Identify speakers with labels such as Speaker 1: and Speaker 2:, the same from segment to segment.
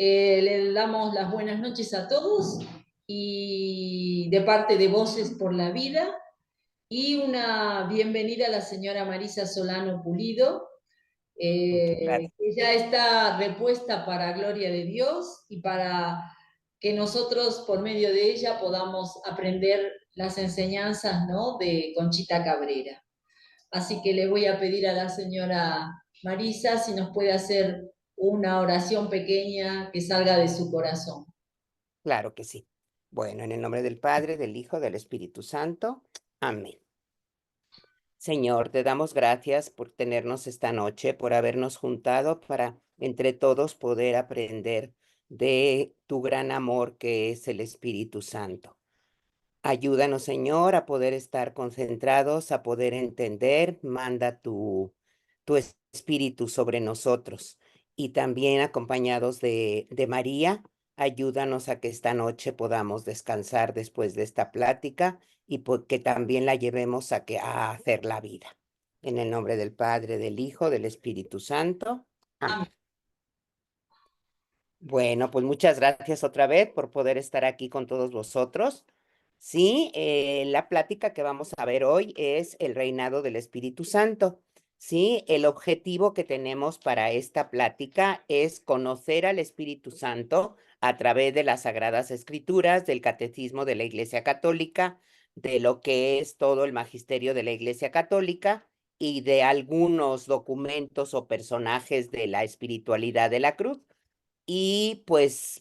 Speaker 1: Le damos las buenas noches a todos y de parte de Voces por la Vida y una bienvenida a la señora Marisa Solano Pulido,
Speaker 2: Muchas gracias.
Speaker 1: que ya está repuesta para gloria de Dios y para que nosotros por medio de ella podamos aprender las enseñanzas, ¿no?, de Conchita Cabrera. Así que le voy a pedir a la señora Marisa si nos puede hacer una oración pequeña que salga de su corazón.
Speaker 2: Claro que sí. Bueno, en el nombre del Padre, del Hijo, del Espíritu Santo. Amén. Señor, te damos gracias por tenernos esta noche, por habernos juntado para entre todos poder aprender de tu gran amor que es el Espíritu Santo. Ayúdanos, Señor, a poder estar concentrados, a poder entender. Manda tu Espíritu sobre nosotros. Y también acompañados de María, ayúdanos a que esta noche podamos descansar después de esta plática y que también la llevemos a hacer la vida. En el nombre del Padre, del Hijo, del Espíritu Santo. Amén.
Speaker 1: Amén.
Speaker 2: Bueno, pues muchas gracias otra vez por poder estar aquí con todos vosotros. Sí, la plática que vamos a ver hoy es el reinado del Espíritu Santo. Sí, el objetivo que tenemos para esta plática es conocer al Espíritu Santo a través de las Sagradas Escrituras, del Catecismo de la Iglesia Católica, de lo que es todo el magisterio de la Iglesia Católica y de algunos documentos o personajes de la espiritualidad de la cruz. Y pues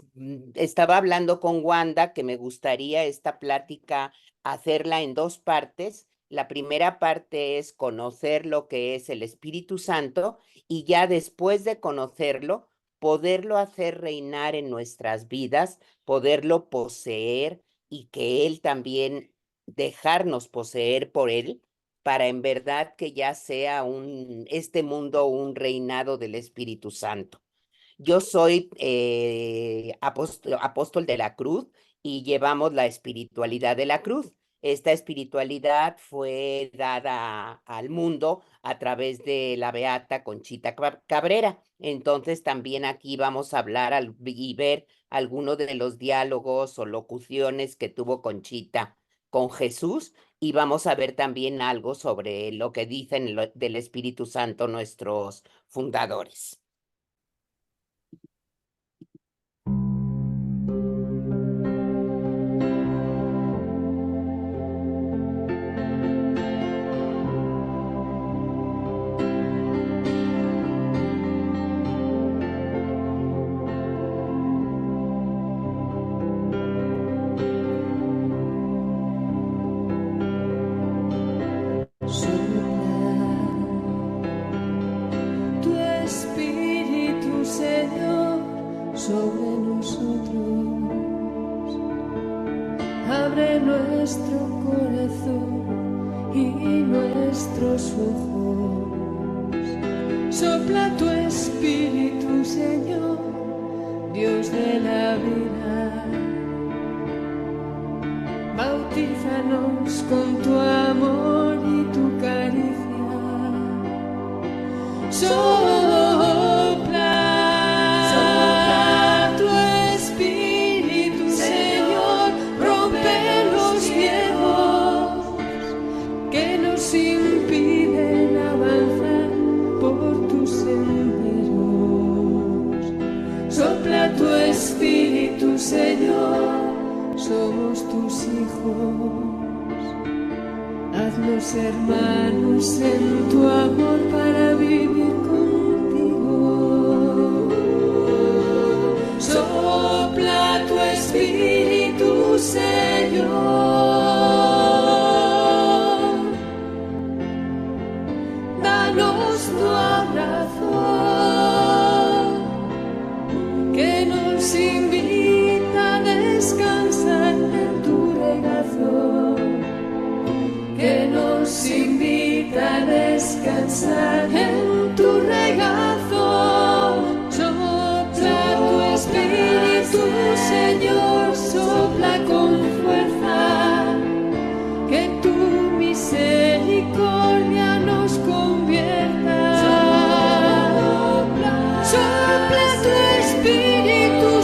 Speaker 2: estaba hablando con Wanda que me gustaría esta plática hacerla en dos partes. La primera parte es conocer lo que es el Espíritu Santo y ya después de conocerlo, poderlo hacer reinar en nuestras vidas, poderlo poseer y que Él también dejarnos poseer por Él para en verdad que ya sea este mundo un reinado del Espíritu Santo. Yo soy apóstol de la cruz y llevamos la espiritualidad de la cruz. Esta espiritualidad fue dada al mundo a través de la beata Conchita Cabrera. Entonces también aquí vamos a hablar y ver algunos de los diálogos o locuciones que tuvo Conchita con Jesús y vamos a ver también algo sobre lo que dicen del Espíritu Santo nuestros fundadores.
Speaker 3: Sobre nosotros, abre nuestro corazón y nuestros ojos. Sopla tu espíritu, Señor, Dios de la vida. Bautízanos con tu amor y tu caricia. Señor, somos tus hijos, haznos hermanos en tu amor para vivir contigo. Sopla tu espíritu, Señor, danos tu abrazo que nos invita a descansar en tu regazo, que nos invita a descansar en tu regazo. Sopla tu espíritu, Señor, sopla con fuerza, que tu misericordia nos convierta. Sopla tu espíritu,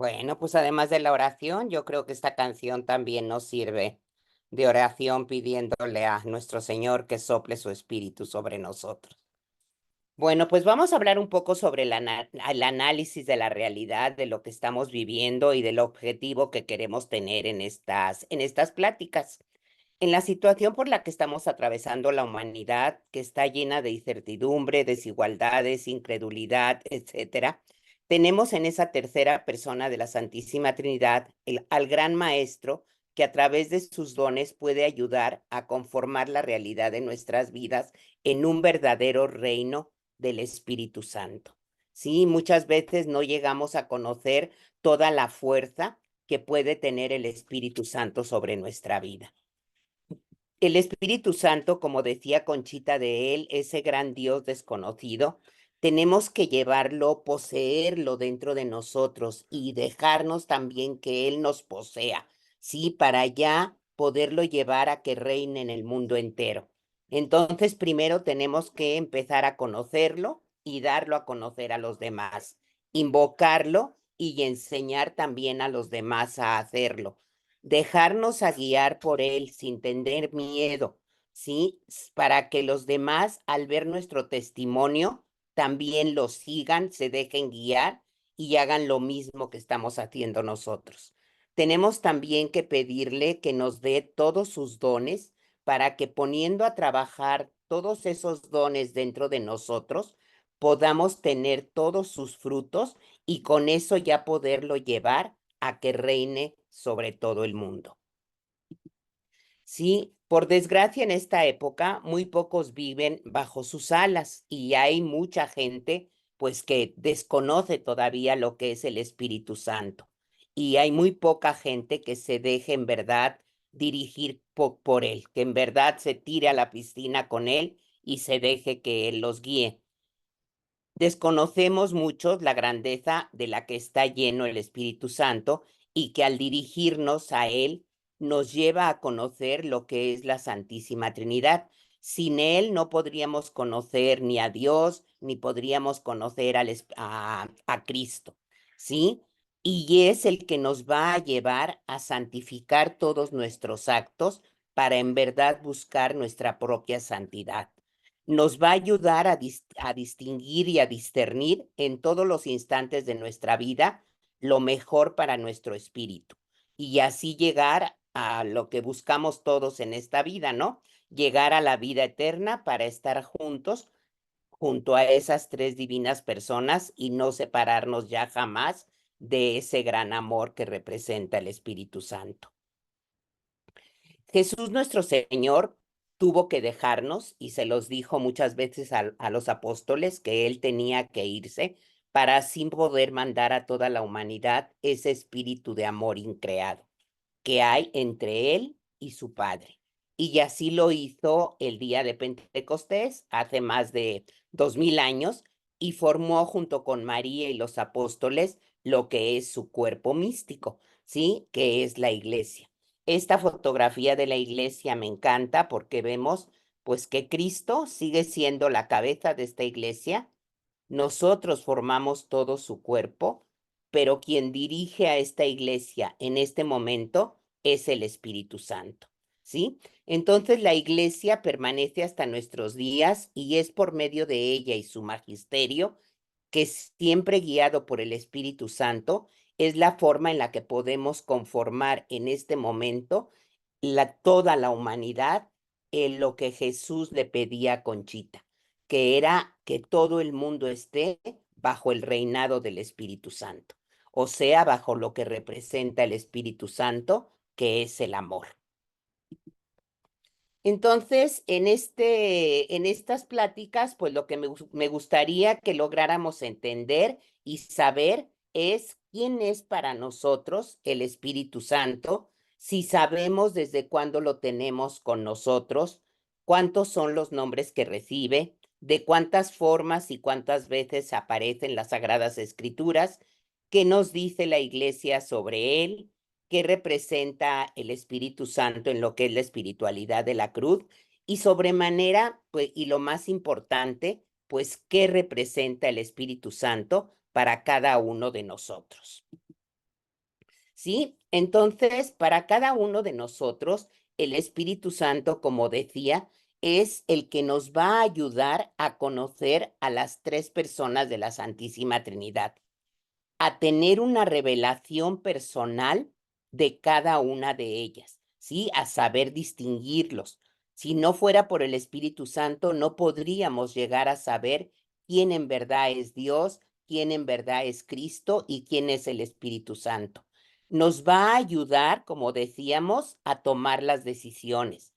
Speaker 2: Bueno, pues además de la oración, yo creo que esta canción también nos sirve de oración pidiéndole a nuestro Señor que sople su espíritu sobre nosotros. Bueno, pues vamos a hablar un poco sobre el análisis de la realidad, de lo que estamos viviendo y del objetivo que queremos tener en estas pláticas. En la situación por la que estamos atravesando la humanidad, que está llena de incertidumbre, desigualdades, incredulidad, etcétera, tenemos en esa tercera persona de la Santísima Trinidad al Gran Maestro que a través de sus dones puede ayudar a conformar la realidad de nuestras vidas en un verdadero reino del Espíritu Santo. Sí, muchas veces no llegamos a conocer toda la fuerza que puede tener el Espíritu Santo sobre nuestra vida. El Espíritu Santo, como decía Conchita de él, ese gran Dios desconocido, tenemos que llevarlo, poseerlo dentro de nosotros y dejarnos también que Él nos posea, ¿sí? Para ya poderlo llevar a que reine en el mundo entero. Entonces, primero tenemos que empezar a conocerlo y darlo a conocer a los demás, invocarlo y enseñar también a los demás a hacerlo, dejarnos a guiar por Él sin tener miedo, ¿sí? Para que los demás, al ver nuestro testimonio, también lo sigan, se dejen guiar y hagan lo mismo que estamos haciendo nosotros. Tenemos también que pedirle que nos dé todos sus dones para que poniendo a trabajar todos esos dones dentro de nosotros, podamos tener todos sus frutos y con eso ya poderlo llevar a que reine sobre todo el mundo. Sí, por desgracia en esta época muy pocos viven bajo sus alas y hay mucha gente pues que desconoce todavía lo que es el Espíritu Santo y hay muy poca gente que se deje en verdad dirigir por él, que en verdad se tire a la piscina con él y se deje que él los guíe. Desconocemos mucho la grandeza de la que está lleno el Espíritu Santo y que al dirigirnos a Él nos lleva a conocer lo que es la Santísima Trinidad. Sin Él no podríamos conocer ni a Dios, ni podríamos conocer a Cristo, ¿sí? Y es el que nos va a llevar a santificar todos nuestros actos para en verdad buscar nuestra propia santidad. Nos va a ayudar a distinguir y a discernir en todos los instantes de nuestra vida lo mejor para nuestro espíritu y así llegar a lo que buscamos todos en esta vida, ¿no? Llegar a la vida eterna para estar juntos, junto a esas tres divinas personas y no separarnos ya jamás de ese gran amor que representa el Espíritu Santo. Jesús nuestro Señor tuvo que dejarnos y se los dijo muchas veces a los apóstoles que él tenía que irse para así poder mandar a toda la humanidad ese espíritu de amor increado que hay entre él y su Padre. Y así lo hizo el día de Pentecostés, hace más de 2000 años, y formó junto con María y los apóstoles lo que es su cuerpo místico, ¿sí? Que es la iglesia. Esta fotografía de la iglesia me encanta porque vemos pues que Cristo sigue siendo la cabeza de esta iglesia, nosotros formamos todo su cuerpo, pero quien dirige a esta iglesia en este momento es el Espíritu Santo, ¿sí? Entonces la iglesia permanece hasta nuestros días y es por medio de ella y su magisterio que siempre guiado por el Espíritu Santo es la forma en la que podemos conformar en este momento toda la humanidad en lo que Jesús le pedía a Conchita, que era que todo el mundo esté bajo el reinado del Espíritu Santo, o sea, bajo lo que representa el Espíritu Santo, que es el amor. Entonces, en estas pláticas, pues lo que me gustaría que lográramos entender y saber es quién es para nosotros el Espíritu Santo, si sabemos desde cuándo lo tenemos con nosotros, cuántos son los nombres que recibe, de cuántas formas y cuántas veces aparecen las Sagradas Escrituras, qué nos dice la Iglesia sobre él, qué representa el Espíritu Santo en lo que es la espiritualidad de la cruz y sobremanera, pues, y lo más importante, pues, qué representa el Espíritu Santo para cada uno de nosotros. ¿sí? Entonces, para cada uno de nosotros, el Espíritu Santo, como decía, es el que nos va a ayudar a conocer a las tres personas de la Santísima Trinidad, a tener una revelación personal de cada una de ellas, ¿sí? A saber distinguirlos. Si no fuera por el Espíritu Santo, no podríamos llegar a saber quién en verdad es Dios, quién en verdad es Cristo y quién es el Espíritu Santo. Nos va a ayudar, como decíamos, a tomar las decisiones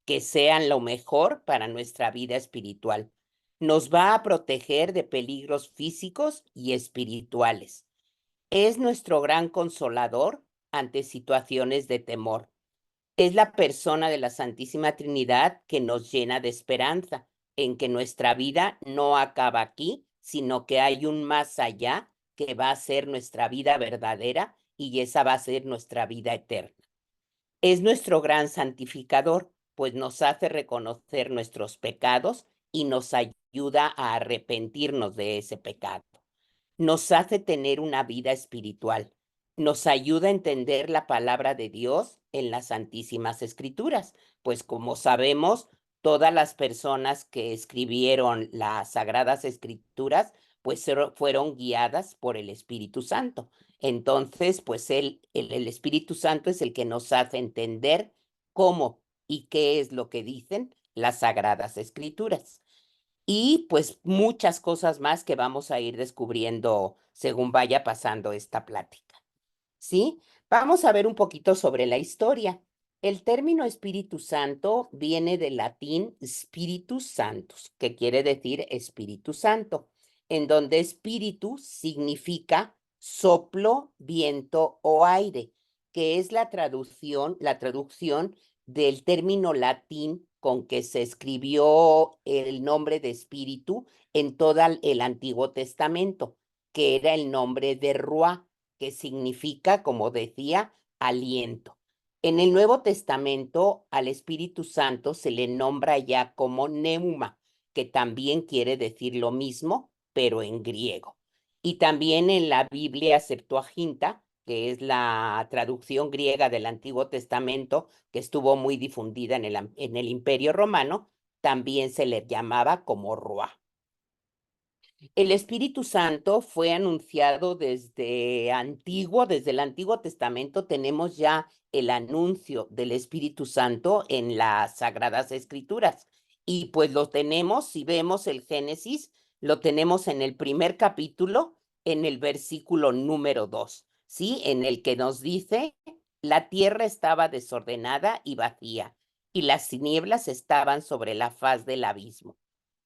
Speaker 2: que sean lo mejor para nuestra vida espiritual. Nos va a proteger de peligros físicos y espirituales. Es nuestro gran consolador ante situaciones de temor. Es la persona de la Santísima Trinidad que nos llena de esperanza en que nuestra vida no acaba aquí, sino que hay un más allá que va a ser nuestra vida verdadera y esa va a ser nuestra vida eterna. Es nuestro gran santificador, pues nos hace reconocer nuestros pecados y nos ayuda a arrepentirnos de ese pecado. Nos hace tener una vida espiritual. Nos ayuda a entender la palabra de Dios en las Santísimas Escrituras, pues como sabemos, todas las personas que escribieron las Sagradas Escrituras, pues fueron guiadas por el Espíritu Santo. Entonces, pues el Espíritu Santo es el que nos hace entender cómo y qué es lo que dicen las Sagradas Escrituras. Y pues muchas cosas más que vamos a ir descubriendo según vaya pasando esta plática. ¿Sí? Vamos a ver un poquito sobre la historia. El término Espíritu Santo viene del latín Spiritus Sanctus, que quiere decir Espíritu Santo, en donde espíritu significa soplo, viento o aire, que es la traducción del término latín con que se escribió el nombre de espíritu en todo el Antiguo Testamento, que era el nombre de Ruá, que significa, como decía, aliento. En el Nuevo Testamento al Espíritu Santo se le nombra ya como neuma, que también quiere decir lo mismo, pero en griego. Y también en la Biblia Septuaginta, que es la traducción griega del Antiguo Testamento, que estuvo muy difundida en el Imperio Romano, también se le llamaba como Ruá. El Espíritu Santo fue anunciado desde el Antiguo Testamento tenemos ya el anuncio del Espíritu Santo en las Sagradas Escrituras. Y pues lo tenemos, si vemos el Génesis, lo tenemos en el primer capítulo, en el versículo número 2, ¿sí? En el que nos dice, la tierra estaba desordenada y vacía, y las tinieblas estaban sobre la faz del abismo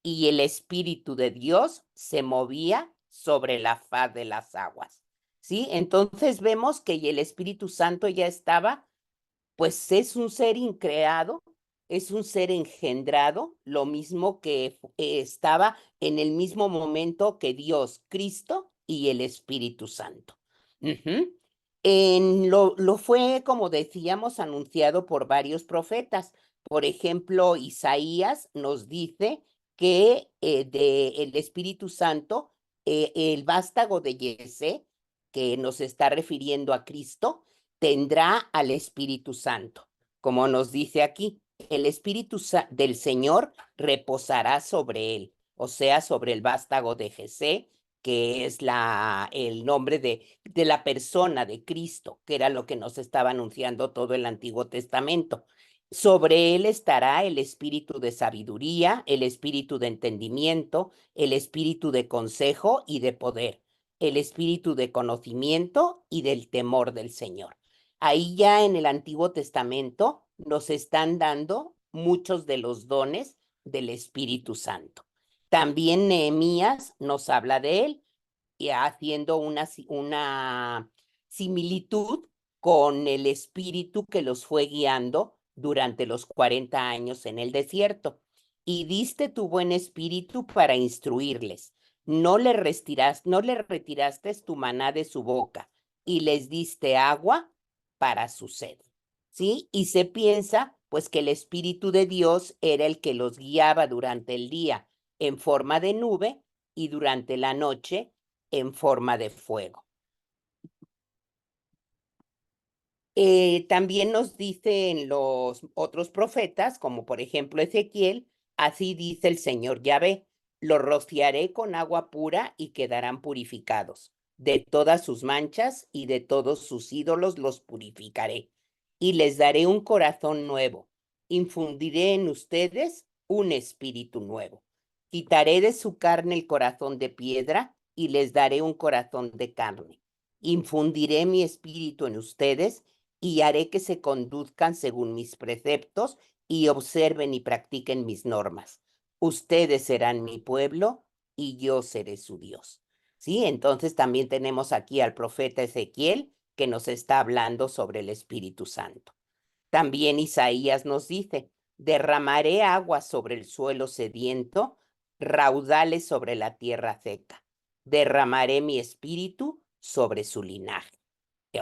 Speaker 2: y el Espíritu de Dios se movía sobre la faz de las aguas. ¿Sí? Entonces vemos que el Espíritu Santo ya estaba, pues es un ser increado, es un ser engendrado, lo mismo que estaba en el mismo momento que Dios, Cristo y el Espíritu Santo. Lo fue, como decíamos, anunciado por varios profetas. Por ejemplo, Isaías nos dice que el Espíritu Santo, el vástago de Yesé, que nos está refiriendo a Cristo, tendrá al Espíritu Santo. Como nos dice aquí, el Espíritu del Señor reposará sobre él, o sea, sobre el vástago de Jesé, que es el nombre de la persona de Cristo, que era lo que nos estaba anunciando todo el Antiguo Testamento. Sobre él estará el espíritu de sabiduría, el espíritu de entendimiento, el espíritu de consejo y de poder, el espíritu de conocimiento y del temor del Señor. Ahí ya en el Antiguo Testamento nos están dando muchos de los dones del Espíritu Santo. También Nehemías nos habla de él, y haciendo una similitud con el espíritu que los fue guiando durante los 40 años en el desierto. Y diste tu buen espíritu para instruirles. No le retiraste tu maná de su boca y les diste agua para su sed. ¿Sí? Y se piensa pues que el Espíritu de Dios era el que los guiaba durante el día en forma de nube y durante la noche en forma de fuego. También nos dicen los otros profetas, como por ejemplo Ezequiel, así dice el Señor Yahvé, los rociaré con agua pura y quedarán purificados. De todas sus manchas y de todos sus ídolos los purificaré. Y les daré un corazón nuevo. Infundiré en ustedes un espíritu nuevo. Quitaré de su carne el corazón de piedra y les daré un corazón de carne. Infundiré mi espíritu en ustedes y haré que se conduzcan según mis preceptos y observen y practiquen mis normas. Ustedes serán mi pueblo y yo seré su Dios. ¿Sí? Entonces también tenemos aquí al profeta Ezequiel que nos está hablando sobre el Espíritu Santo. También Isaías nos dice, derramaré agua sobre el suelo sediento, raudales sobre la tierra seca. Derramaré mi espíritu sobre su linaje.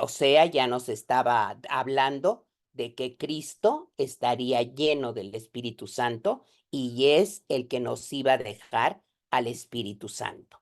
Speaker 2: O sea, ya nos estaba hablando de que Cristo estaría lleno del Espíritu Santo y es el que nos iba a dejar al Espíritu Santo.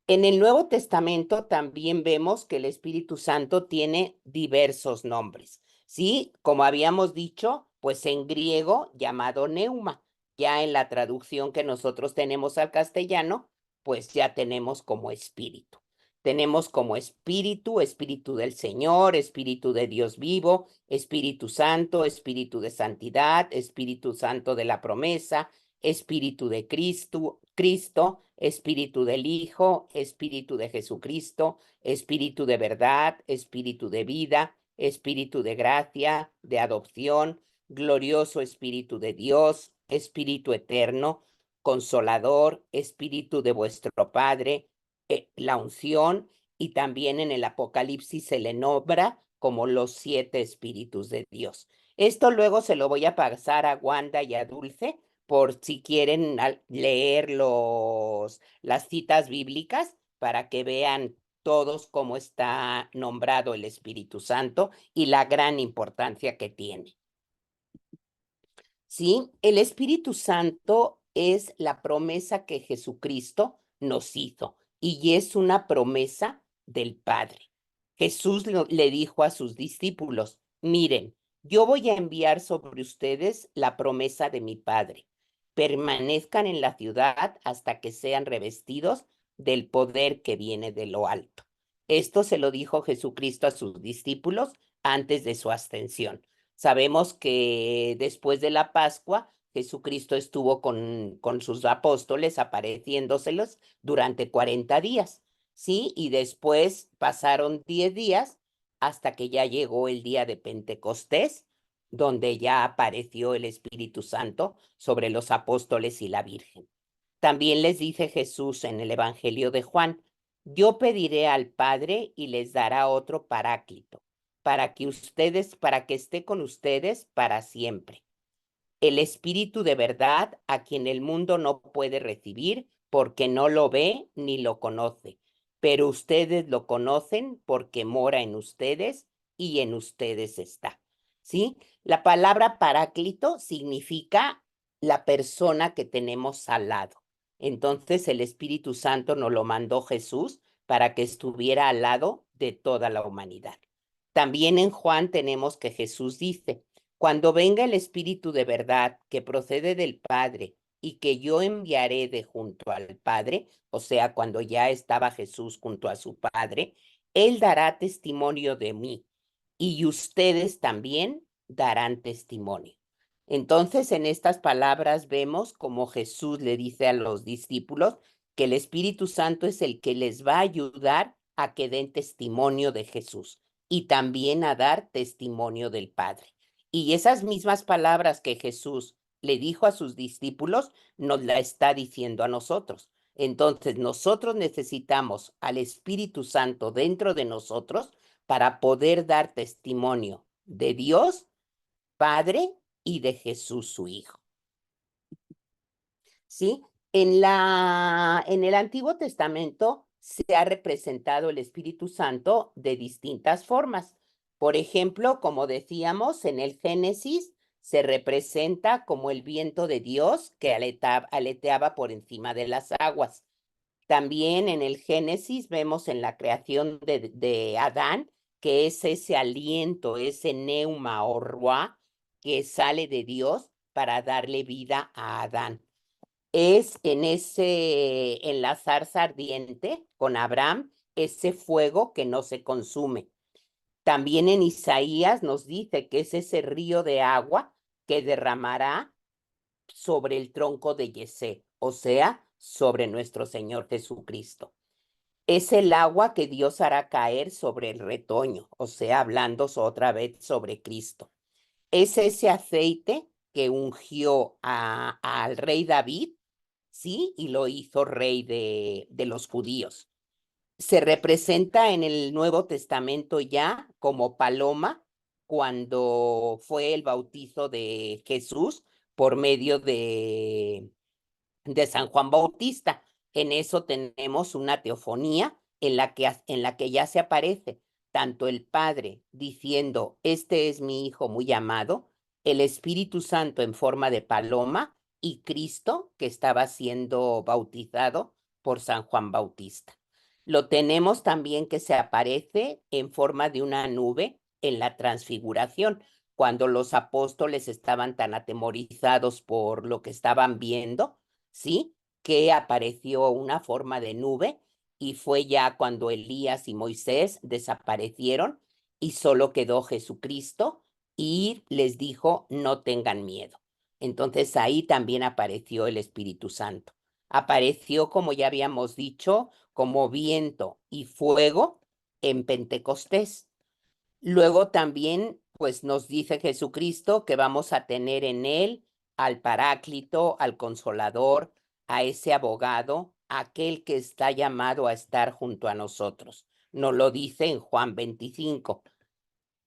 Speaker 2: En el Nuevo Testamento también vemos que el Espíritu Santo tiene diversos nombres, ¿sí? Como habíamos dicho, pues en griego llamado neuma. Ya en la traducción que nosotros tenemos al castellano, pues ya tenemos como espíritu. Tenemos como espíritu, espíritu del Señor, espíritu de Dios vivo, Espíritu Santo, espíritu de santidad, Espíritu Santo de la promesa, espíritu de Cristo, espíritu del Hijo, espíritu de Jesucristo, espíritu de verdad, espíritu de vida, espíritu de gracia, de adopción, glorioso espíritu de Dios, espíritu eterno, consolador, espíritu de vuestro Padre, la unción, y también en el Apocalipsis se le nombra como los 7 espíritus de Dios. Esto luego se lo voy a pasar a Wanda y a Dulce por si quieren leer las citas bíblicas para que vean todos cómo está nombrado el Espíritu Santo y la gran importancia que tiene. ¿Sí? El Espíritu Santo es la promesa que Jesucristo nos hizo y es una promesa del Padre. Jesús le dijo a sus discípulos, miren, yo voy a enviar sobre ustedes la promesa de mi Padre. Permanezcan en la ciudad hasta que sean revestidos del poder que viene de lo alto. Esto se lo dijo Jesucristo a sus discípulos antes de su ascensión. Sabemos que después de la Pascua, Jesucristo estuvo con sus apóstoles apareciéndoselos durante 40 días, ¿sí? Y después pasaron 10 días hasta que ya llegó el día de Pentecostés, donde ya apareció el Espíritu Santo sobre los apóstoles y la Virgen. También les dice Jesús en el Evangelio de Juan, yo pediré al Padre y les dará otro paráclito para que esté con ustedes para siempre. El Espíritu de verdad, a quien el mundo no puede recibir porque no lo ve ni lo conoce, pero ustedes lo conocen porque mora en ustedes y en ustedes está. ¿Sí? La palabra paráclito significa la persona que tenemos al lado. Entonces el Espíritu Santo nos lo mandó Jesús para que estuviera al lado de toda la humanidad. También en Juan tenemos que Jesús dice, cuando venga el Espíritu de verdad que procede del Padre y que yo enviaré de junto al Padre, o sea, cuando ya estaba Jesús junto a su Padre, Él dará testimonio de mí y ustedes también darán testimonio. Entonces, en estas palabras vemos como Jesús le dice a los discípulos que el Espíritu Santo es el que les va a ayudar a que den testimonio de Jesús y también a dar testimonio del Padre. Y esas mismas palabras que Jesús le dijo a sus discípulos, nos la está diciendo a nosotros. Entonces, nosotros necesitamos al Espíritu Santo dentro de nosotros para poder dar testimonio de Dios, Padre, y de Jesús, su Hijo. ¿Sí? En el Antiguo Testamento se ha representado el Espíritu Santo de distintas formas. Por ejemplo, como decíamos, en el Génesis se representa como el viento de Dios que aleteaba por encima de las aguas. También en el Génesis vemos en la creación de Adán que es ese aliento, ese neuma o ruá que sale de Dios para darle vida a Adán. Es en la zarza ardiente con Abraham, ese fuego que no se consume. También en Isaías nos dice que es ese río de agua que derramará sobre el tronco de Yesé, o sea, sobre nuestro Señor Jesucristo. Es el agua que Dios hará caer sobre el retoño, o sea, hablando otra vez sobre Cristo. Es ese aceite que ungió al rey David, ¿sí? Y lo hizo rey de los judíos. Se representa en el Nuevo Testamento ya como paloma cuando fue el bautizo de Jesús por medio de San Juan Bautista. En eso tenemos una teofonía en la que ya se aparece tanto el Padre diciendo, este es mi Hijo muy amado, el Espíritu Santo en forma de paloma y Cristo que estaba siendo bautizado por San Juan Bautista. Lo tenemos también que se aparece en forma de una nube en la transfiguración, cuando los apóstoles estaban tan atemorizados por lo que estaban viendo, ¿sí? Que apareció una forma de nube y fue ya cuando Elías y Moisés desaparecieron y solo quedó Jesucristo y les dijo, no tengan miedo. Entonces ahí también apareció el Espíritu Santo. Apareció, como ya habíamos dicho, como viento y fuego en Pentecostés. Luego también, pues nos dice Jesucristo que vamos a tener en él al Paráclito, al Consolador, a ese abogado, aquel que está llamado a estar junto a nosotros. Nos lo dice en Juan 25.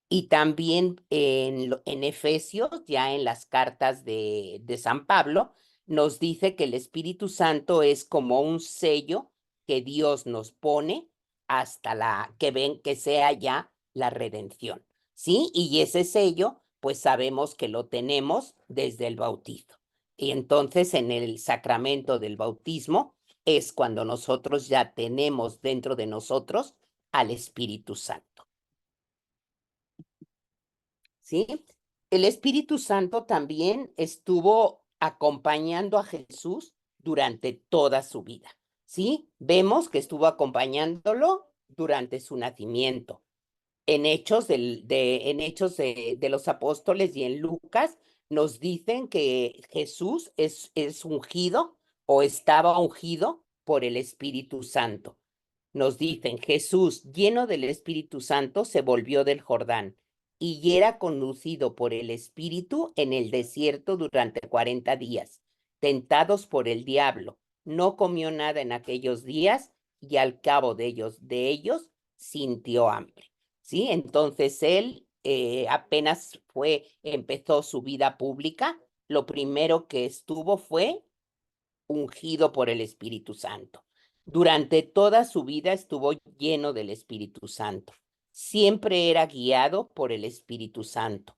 Speaker 2: Y también en Efesios, ya en las cartas de San Pablo, nos dice que el Espíritu Santo es como un sello que Dios nos pone hasta que sea ya la redención, ¿sí? Y ese sello, pues sabemos que lo tenemos desde el bautizo. Y entonces en el sacramento del bautismo es cuando nosotros ya tenemos dentro de nosotros al Espíritu Santo. ¿Sí? El Espíritu Santo también estuvo acompañando a Jesús durante toda su vida, ¿sí? Vemos que estuvo acompañándolo durante su nacimiento. En Hechos de los Apóstoles y en Lucas nos dicen que Jesús es ungido o estaba ungido por el Espíritu Santo. Nos dicen, Jesús, lleno del Espíritu Santo, se volvió del Jordán y era conducido por el Espíritu en el desierto durante 40 días, tentados por el diablo. No comió nada en aquellos días y al cabo de ellos sintió hambre. ¿Sí? Entonces él apenas empezó su vida pública, lo primero que estuvo fue ungido por el Espíritu Santo. Durante toda su vida estuvo lleno del Espíritu Santo. Siempre era guiado por el Espíritu Santo.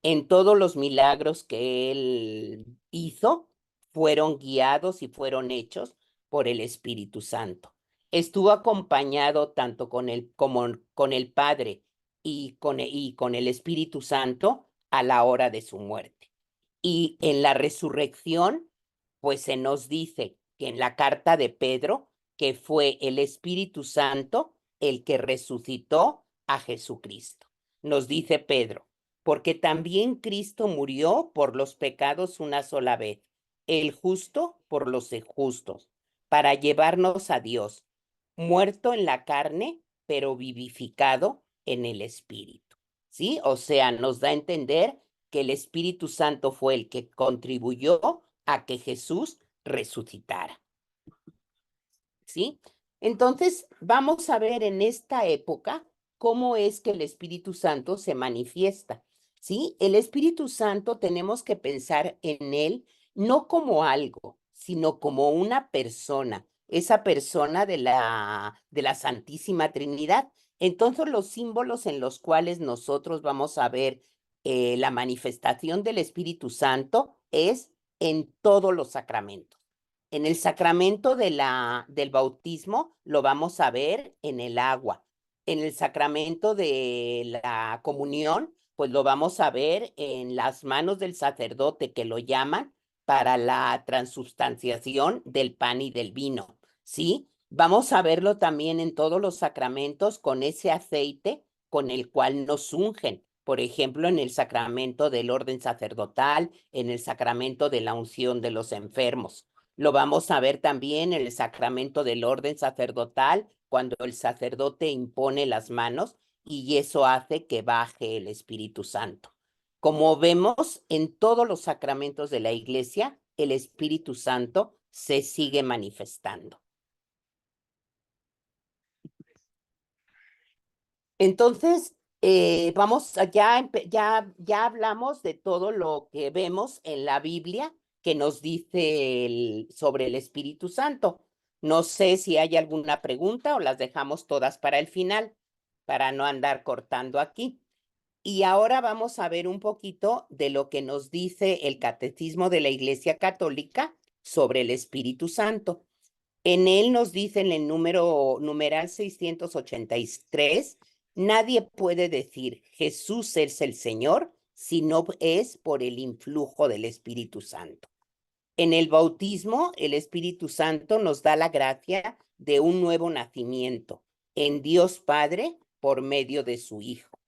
Speaker 2: En todos los milagros que él hizo, fueron guiados y fueron hechos por el Espíritu Santo. Estuvo acompañado tanto como con el Padre y con el Espíritu Santo a la hora de su muerte. Y en la resurrección, pues se nos dice que en la carta de Pedro, que fue el Espíritu Santo el que resucitó a Jesucristo. Nos dice Pedro, porque también Cristo murió por los pecados una sola vez, el justo por los injustos, para llevarnos a Dios, muerto en la carne, pero vivificado en el Espíritu. ¿Sí? O sea, nos da a entender que el Espíritu Santo fue el que contribuyó a que Jesús resucitara. ¿Sí? Entonces, vamos a ver en esta época cómo es que el Espíritu Santo se manifiesta. ¿Sí? El Espíritu Santo tenemos que pensar en él no como algo, sino como una persona, esa persona de la Santísima Trinidad. Entonces, los símbolos en los cuales nosotros vamos a ver la manifestación del Espíritu Santo es en todos los sacramentos. En el sacramento del bautismo lo vamos a ver en el agua. en el sacramento de la comunión, pues lo vamos a ver en las manos del sacerdote, que lo llaman para la transubstanciación del pan y del vino, ¿sí? Vamos a verlo también en todos los sacramentos con ese aceite con el cual nos ungen. Por ejemplo, en el sacramento del orden sacerdotal, en el sacramento de la unción de los enfermos. Lo vamos a ver también en el sacramento del orden sacerdotal, cuando el sacerdote impone las manos y eso hace que baje el Espíritu Santo. Como vemos en todos los sacramentos de la Iglesia, el Espíritu Santo se sigue manifestando. Entonces, ya hablamos de todo lo que vemos en la Biblia que nos dice sobre el Espíritu Santo. No sé si hay alguna pregunta o las dejamos todas para el final, para no andar cortando aquí. Y ahora vamos a ver un poquito de lo que nos dice el Catecismo de la Iglesia Católica sobre el Espíritu Santo. En él nos dice en el numeral 683, nadie puede decir Jesús es el Señor si no es por el influjo del Espíritu Santo. En el bautismo, el Espíritu Santo nos da la gracia de un nuevo nacimiento en Dios Padre por medio de su Hijo.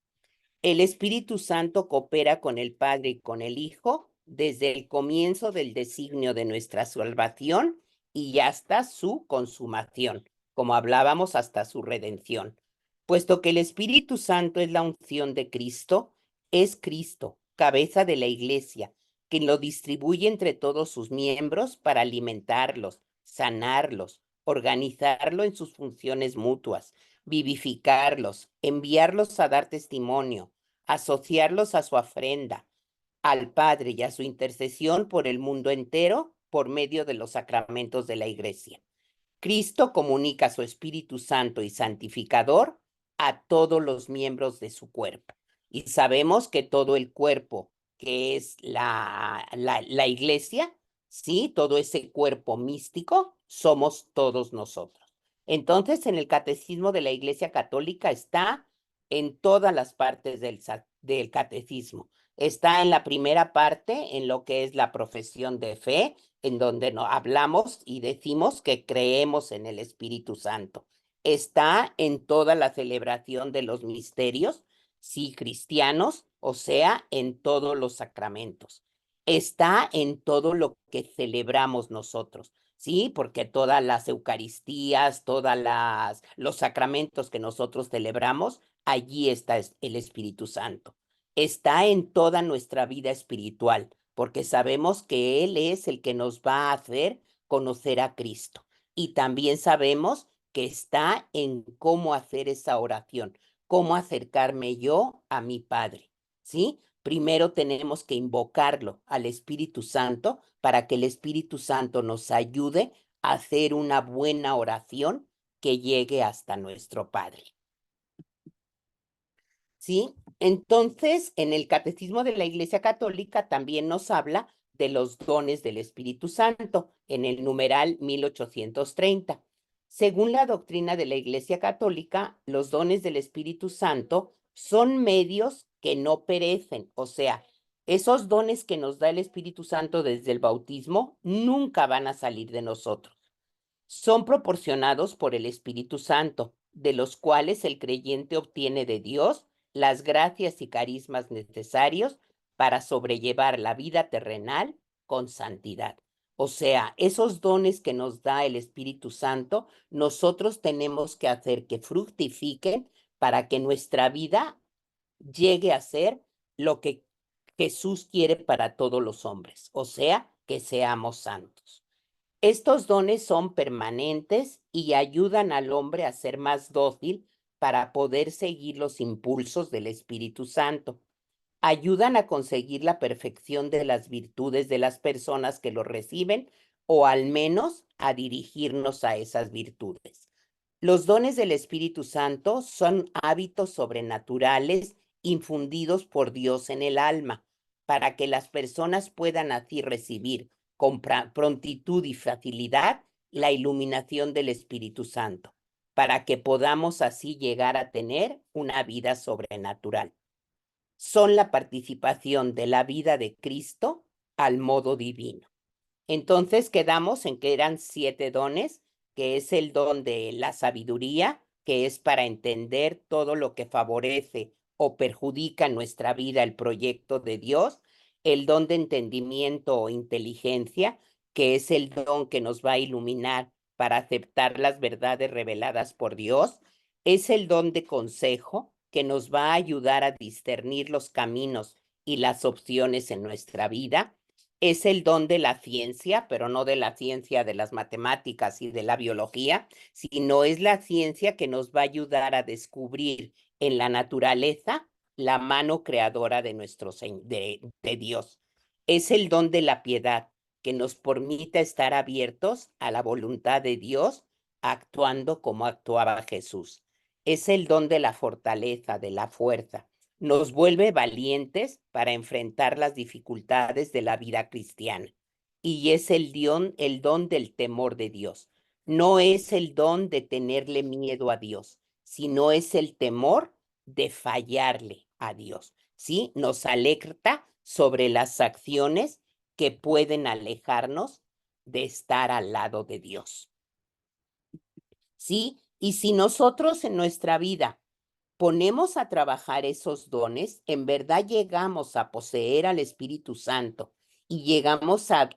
Speaker 2: El Espíritu Santo coopera con el Padre y con el Hijo desde el comienzo del designio de nuestra salvación y hasta su consumación, como hablábamos, hasta su redención. Puesto que el Espíritu Santo es la unción de Cristo, es Cristo, cabeza de la Iglesia, quien lo distribuye entre todos sus miembros para alimentarlos, sanarlos, organizarlo en sus funciones mutuas, vivificarlos, enviarlos a dar testimonio, asociarlos a su ofrenda, al Padre y a su intercesión por el mundo entero por medio de los sacramentos de la Iglesia. Cristo comunica su Espíritu Santo y santificador a todos los miembros de su cuerpo. Y sabemos que todo el cuerpo, que es la Iglesia, ¿sí? Todo ese cuerpo místico, somos todos nosotros. Entonces, en el Catecismo de la Iglesia Católica está en todas las partes del catecismo. Está en la primera parte, en lo que es la profesión de fe, en donde no hablamos y decimos que creemos en el Espíritu Santo. Está en toda la celebración de los misterios, sí, cristianos, o sea, en todos los sacramentos. Está en todo lo que celebramos nosotros, sí, porque todas las Eucaristías, los sacramentos que nosotros celebramos, allí está el Espíritu Santo. Está en toda nuestra vida espiritual, porque sabemos que Él es el que nos va a hacer conocer a Cristo. Y también sabemos que está en cómo hacer esa oración, cómo acercarme yo a mi Padre, ¿sí? Primero tenemos que invocarlo al Espíritu Santo para que el Espíritu Santo nos ayude a hacer una buena oración que llegue hasta nuestro Padre. ¿Sí? Entonces, en el Catecismo de la Iglesia Católica también nos habla de los dones del Espíritu Santo, en el numeral 1830. Según la doctrina de la Iglesia Católica, los dones del Espíritu Santo son medios que no perecen, o sea, esos dones que nos da el Espíritu Santo desde el bautismo nunca van a salir de nosotros. Son proporcionados por el Espíritu Santo, de los cuales el creyente obtiene de Dios las gracias y carismas necesarios para sobrellevar la vida terrenal con santidad. O sea, esos dones que nos da el Espíritu Santo, nosotros tenemos que hacer que fructifiquen para que nuestra vida llegue a ser lo que Jesús quiere para todos los hombres, o sea, que seamos santos. Estos dones son permanentes y ayudan al hombre a ser más dócil para poder seguir los impulsos del Espíritu Santo. Ayudan a conseguir la perfección de las virtudes de las personas que lo reciben o al menos a dirigirnos a esas virtudes. Los dones del Espíritu Santo son hábitos sobrenaturales infundidos por Dios en el alma para que las personas puedan así recibir con prontitud y facilidad la iluminación del Espíritu Santo, para que podamos así llegar a tener una vida sobrenatural. Son la participación de la vida de Cristo al modo divino. Entonces quedamos en que eran 7 dones, que es el don de la sabiduría, que es para entender todo lo que favorece o perjudica en nuestra vida el proyecto de Dios, el don de entendimiento o inteligencia, que es el don que nos va a iluminar para aceptar las verdades reveladas por Dios, es el don de consejo, que nos va a ayudar a discernir los caminos y las opciones en nuestra vida, es el don de la ciencia, pero no de la ciencia de las matemáticas y de la biología, sino es la ciencia que nos va a ayudar a descubrir en la naturaleza la mano creadora de de Dios. Es el don de la piedad que nos permite estar abiertos a la voluntad de Dios, actuando como actuaba Jesús. Es el don de la fortaleza, de la fuerza. Nos vuelve valientes para enfrentar las dificultades de la vida cristiana. Y es el don del temor de Dios. No es el don de tenerle miedo a Dios, sino es el temor de fallarle a Dios. ¿Sí? Nos alerta sobre las acciones que pueden alejarnos de estar al lado de Dios. ¿Sí? Y si nosotros en nuestra vida ponemos a trabajar esos dones, en verdad llegamos a poseer al Espíritu Santo y llegamos a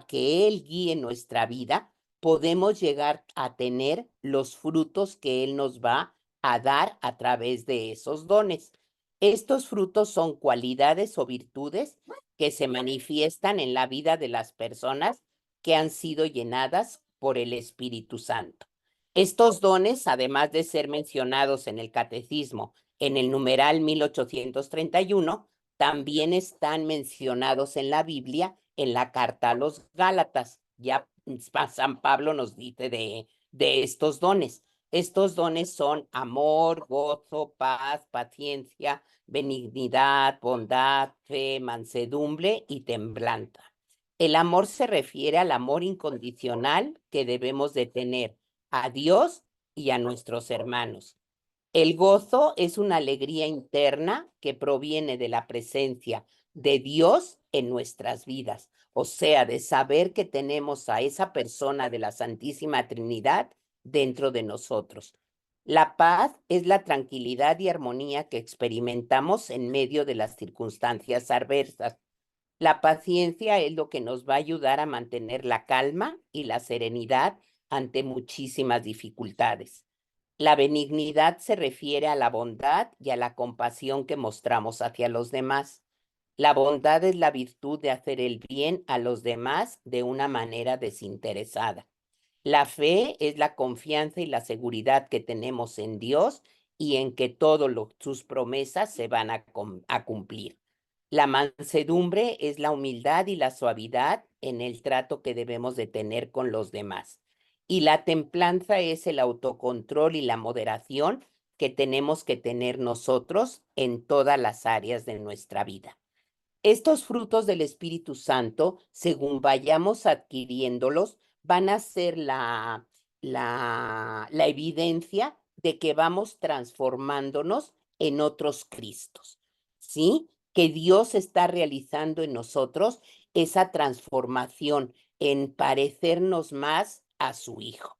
Speaker 2: que Él guíe nuestra vida, podemos llegar a tener los frutos que Él nos va a dar a través de esos dones. Estos frutos son cualidades o virtudes que se manifiestan en la vida de las personas que han sido llenadas por el Espíritu Santo. Estos dones, además de ser mencionados en el Catecismo en el numeral 1831, también están mencionados en la Biblia en la carta a los Gálatas. Ya San Pablo nos dice de estos dones. Estos dones son amor, gozo, paz, paciencia, benignidad, bondad, fe, mansedumbre y templanza. El amor se refiere al amor incondicional que debemos de tener a Dios y a nuestros hermanos. El gozo es una alegría interna que proviene de la presencia de Dios en nuestras vidas, o sea, de saber que tenemos a esa persona de la Santísima Trinidad dentro de nosotros. La paz es la tranquilidad y armonía que experimentamos en medio de las circunstancias adversas. La paciencia es lo que nos va a ayudar a mantener la calma y la serenidad ante muchísimas dificultades. La benignidad se refiere a la bondad y a la compasión que mostramos hacia los demás. La bondad es la virtud de hacer el bien a los demás de una manera desinteresada. La fe es la confianza y la seguridad que tenemos en Dios y en que todas sus promesas se van a cumplir. La mansedumbre es la humildad y la suavidad en el trato que debemos de tener con los demás. Y la templanza es el autocontrol y la moderación que tenemos que tener nosotros en todas las áreas de nuestra vida. Estos frutos del Espíritu Santo, según vayamos adquiriéndolos, van a ser la evidencia de que vamos transformándonos en otros Cristos, ¿sí? Que Dios está realizando en nosotros esa transformación en parecernos más a su Hijo.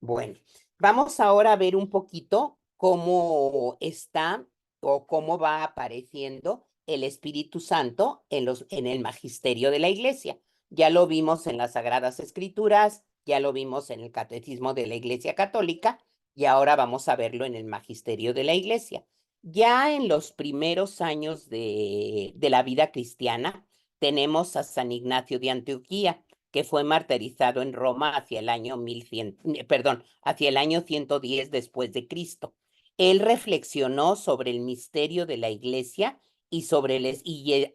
Speaker 2: Bueno, vamos ahora a ver un poquito cómo está o cómo va apareciendo el Espíritu Santo en el magisterio de la Iglesia. Ya lo vimos en las Sagradas Escrituras, ya lo vimos en el Catecismo de la Iglesia Católica y ahora vamos a verlo en el magisterio de la Iglesia. Ya en los primeros años de la vida cristiana tenemos a San Ignacio de Antioquía, que fue martirizado en Roma hacia el año 110 después de Cristo. Él reflexionó sobre el misterio de la Iglesia y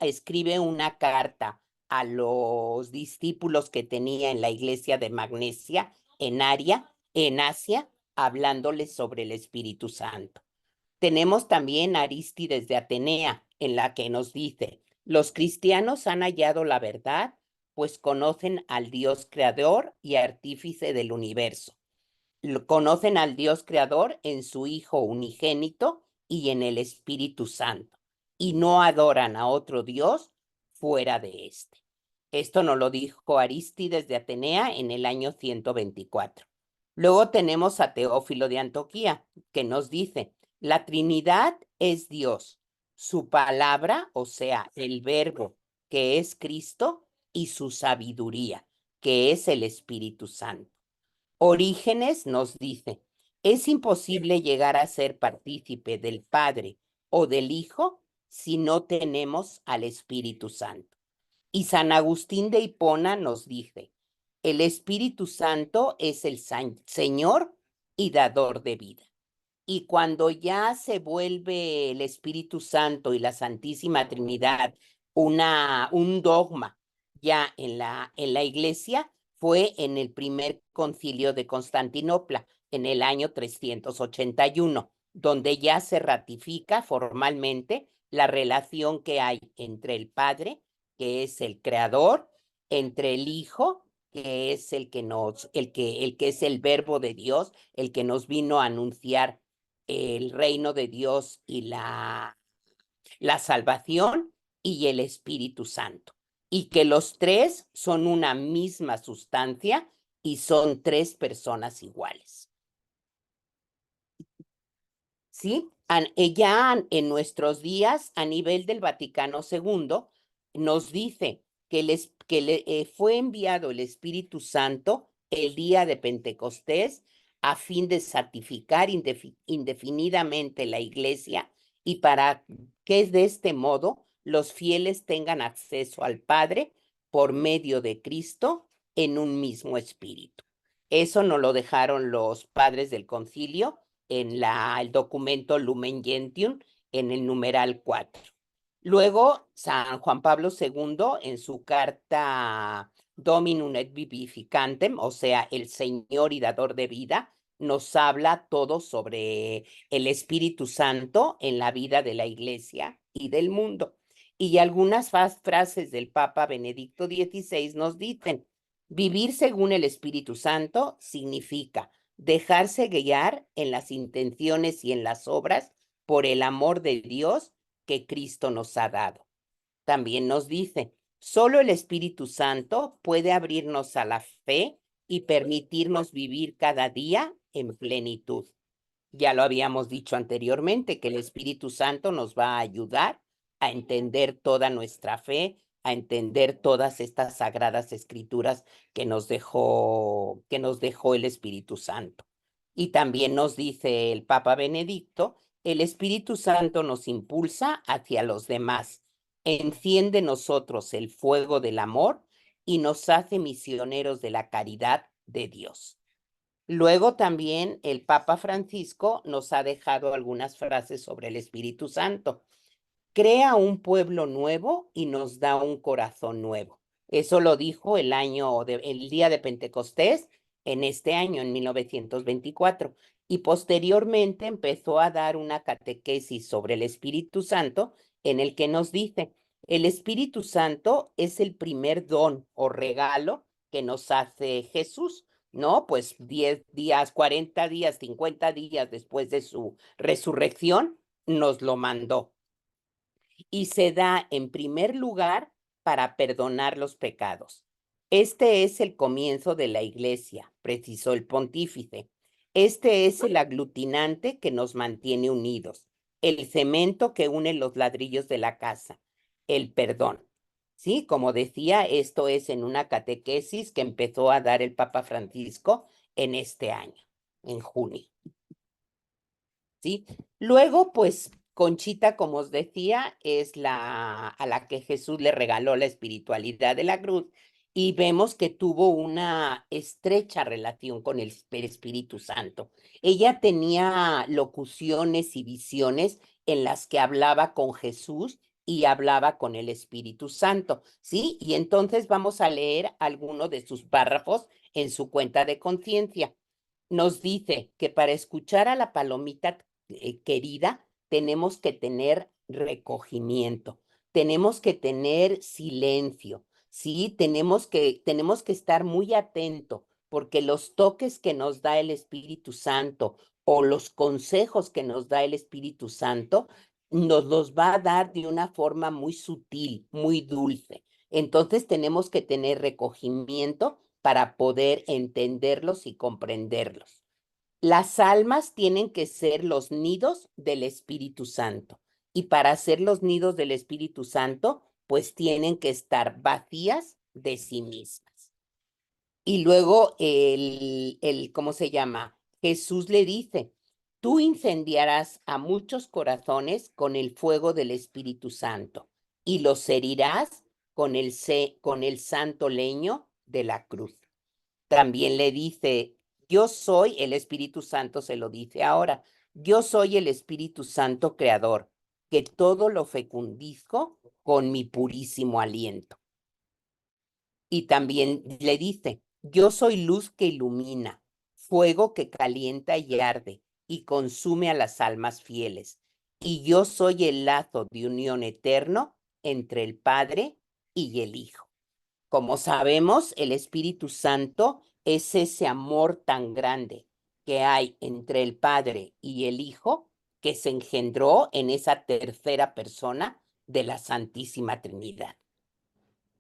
Speaker 2: escribe una carta a los discípulos que tenía en la Iglesia de Magnesia, en Asia, hablándoles sobre el Espíritu Santo. Tenemos también a Arístides de Atenea, en la que nos dice: los cristianos han hallado la verdad pues conocen al Dios creador y artífice del universo. Conocen al Dios creador en su Hijo unigénito y en el Espíritu Santo, y no adoran a otro Dios fuera de este. Esto nos lo dijo Arístides de Atenea en el año 124. Luego tenemos a Teófilo de Antioquía, que nos dice, la Trinidad es Dios, su palabra, o sea, el verbo, que es Cristo, y su sabiduría, que es el Espíritu Santo. Orígenes nos dice, es imposible llegar a ser partícipe del Padre o del Hijo si no tenemos al Espíritu Santo. Y San Agustín de Hipona nos dice, el Espíritu Santo es el Señor y dador de vida. Y cuando ya se vuelve el Espíritu Santo y la Santísima Trinidad un dogma ya en la iglesia, fue en el primer concilio de Constantinopla, en el año 381, donde ya se ratifica formalmente la relación que hay entre el Padre, que es el Creador, entre el Hijo, que es el que es el Verbo de Dios, el que nos vino a anunciar el reino de Dios y la salvación, y el Espíritu Santo. Y que los tres son una misma sustancia y son tres personas iguales. ¿Sí? Ya en nuestros días, a nivel del Vaticano II, nos dice que fue enviado el Espíritu Santo el día de Pentecostés a fin de santificar indefinidamente la iglesia y para que de este modo los fieles tengan acceso al Padre por medio de Cristo en un mismo espíritu. Eso nos lo dejaron los padres del concilio en el documento Lumen Gentium, en el numeral 4. Luego, San Juan Pablo II, en su carta Dominum et Vivificantem, o sea, el Señor y dador de vida, nos habla todo sobre el Espíritu Santo en la vida de la Iglesia y del mundo. Y algunas frases del Papa Benedicto XVI nos dicen, vivir según el Espíritu Santo significa dejarse guiar en las intenciones y en las obras por el amor de Dios que Cristo nos ha dado. También nos dice, solo el Espíritu Santo puede abrirnos a la fe y permitirnos vivir cada día en plenitud. Ya lo habíamos dicho anteriormente, que el Espíritu Santo nos va a ayudar a entender toda nuestra fe, a entender todas estas sagradas escrituras que nos dejó el Espíritu Santo. Y también nos dice el Papa Benedicto, el Espíritu Santo nos impulsa hacia los demás, enciende en nosotros el fuego del amor y nos hace misioneros de la caridad de Dios. Luego también el Papa Francisco nos ha dejado algunas frases sobre el Espíritu Santo. Crea un pueblo nuevo y nos da un corazón nuevo. Eso lo dijo el día de Pentecostés, en este año, en 1924. Y posteriormente empezó a dar una catequesis sobre el Espíritu Santo, en el que nos dice, el Espíritu Santo es el primer don o regalo que nos hace Jesús, ¿no? Pues 10 días, 40 días, 50 días después de su resurrección, nos lo mandó. Y se da en primer lugar para perdonar los pecados. Este es el comienzo de la iglesia, precisó el pontífice. Este es el aglutinante que nos mantiene unidos, el cemento que une los ladrillos de la casa, el perdón. Sí, como decía, esto es en una catequesis que empezó a dar el Papa Francisco en este año, en junio. ¿Sí? Luego, pues, Conchita, como os decía, es a la que Jesús le regaló la espiritualidad de la cruz y vemos que tuvo una estrecha relación con el Espíritu Santo. Ella tenía locuciones y visiones en las que hablaba con Jesús y hablaba con el Espíritu Santo, ¿sí? Y entonces vamos a leer algunos de sus párrafos en su cuenta de conciencia. Nos dice que para escuchar a la palomita querida, tenemos que tener recogimiento, tenemos que tener silencio, Sí, tenemos que estar muy atentos porque los toques que nos da el Espíritu Santo o los consejos que nos da el Espíritu Santo nos los va a dar de una forma muy sutil, muy dulce. Entonces tenemos que tener recogimiento para poder entenderlos y comprenderlos. Las almas tienen que ser los nidos del Espíritu Santo. Y para ser los nidos del Espíritu Santo, pues tienen que estar vacías de sí mismas. Y luego ¿cómo se llama? Jesús le dice, tú incendiarás a muchos corazones con el fuego del Espíritu Santo y los herirás con el santo leño de la cruz. También le dice, yo soy el Espíritu Santo, se lo dice ahora, yo soy el Espíritu Santo creador, que todo lo fecundizco con mi purísimo aliento. Y también le dice, yo soy luz que ilumina, fuego que calienta y arde y consume a las almas fieles. Y yo soy el lazo de unión eterno entre el Padre y el Hijo. Como sabemos, el Espíritu Santo es ese amor tan grande que hay entre el Padre y el Hijo que se engendró en esa tercera persona de la Santísima Trinidad.